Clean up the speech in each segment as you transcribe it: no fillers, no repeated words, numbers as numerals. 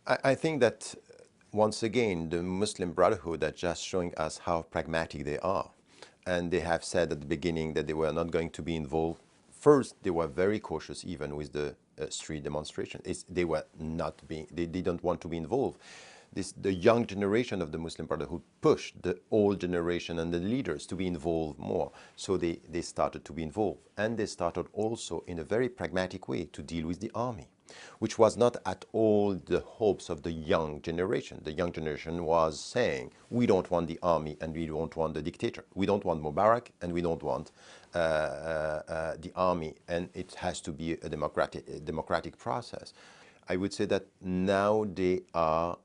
I think that once again, the Muslim Brotherhood are just showing us how pragmatic they are. And they have said at the beginning that they were not going to be involved. First, they were very cautious even with the street demonstration. They were not being, they didn't want to be involved. The young generation of the Muslim Brotherhood pushed the old generation and the leaders to be involved more. So they started to be involved. And they started also in a very pragmatic way to deal with the army, which was not at all the hopes of the young generation. The young generation was saying, we don't want the army and we don't want the dictator. We don't want Mubarak and we don't want the army, and it has to be a democratic process. I would say that now they are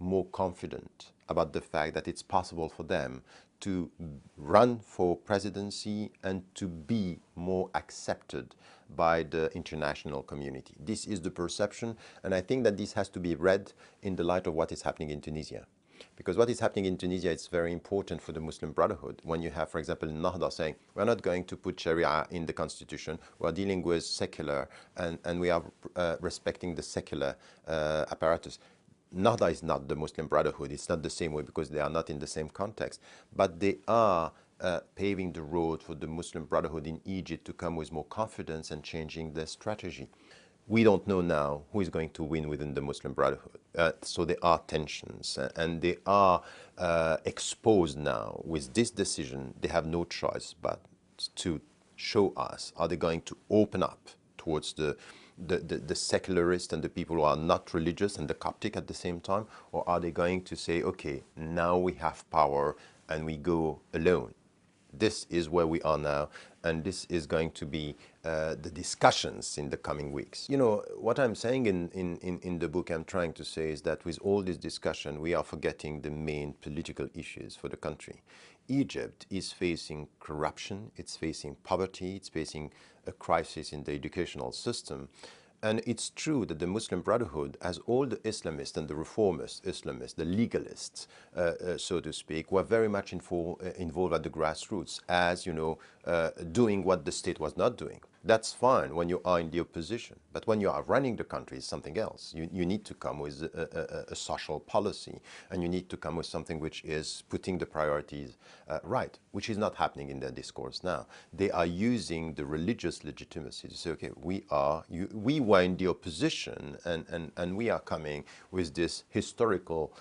more confident about the fact that it's possible for them to run for presidency and to be more accepted by the international community. This is the perception, and I think that this has to be read in the light of what is happening in Tunisia. Because what is happening in Tunisia is very important for the Muslim Brotherhood. When you have, for example, Nahda saying, we're not going to put Sharia in the constitution, we're dealing with secular, and we are respecting the secular apparatus. Nahda is not the Muslim Brotherhood. It's not the same way because they are not in the same context. But they are paving the road for the Muslim Brotherhood in Egypt to come with more confidence and changing their strategy. We don't know now who is going to win within the Muslim Brotherhood. So there are tensions and they are exposed now. With this decision, they have no choice but to show us, are they going to open up towards the secularists and the people who are not religious and the Coptic at the same time? Or are they going to say, okay, now we have power and we go alone? This is where we are now, and this is going to be the discussions in the coming weeks. You know, what I'm saying in the book, I'm trying to say is that with all this discussion, we are forgetting the main political issues for the country. Egypt is facing corruption, it's facing poverty, it's facing a crisis in the educational system. And it's true that the Muslim Brotherhood, as all the Islamists and the reformist Islamists, the legalists, so to speak, were very much involved at the grassroots, as, you know, doing what the state was not doing. That's fine when you are in the opposition. But when you are running the country, it's something else. You need to come with a social policy, and you need to come with something which is putting the priorities right, which is not happening in their discourse now. They are using the religious legitimacy to say, okay, we were in the opposition, and we are coming with this historical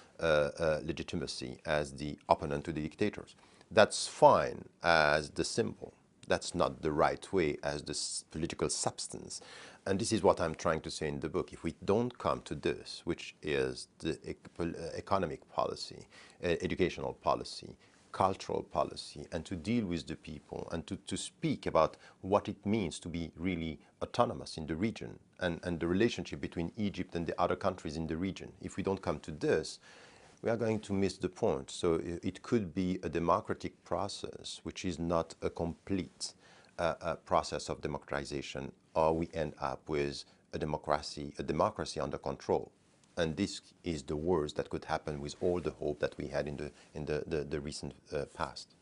legitimacy as the opponent to the dictators. That's fine as the symbol. That's not the right way as the political substance. And this is what I'm trying to say in the book. If we don't come to this, which is the economic policy, educational policy, cultural policy, and to deal with the people and to speak about what it means to be really autonomous in the region and the relationship between Egypt and the other countries in the region, if we don't come to this, we are going to miss the point. So it could be a democratic process, which is not a complete process of democratization, or we end up with a democracy under control. And this is the worst that could happen with all the hope that we had in the recent past.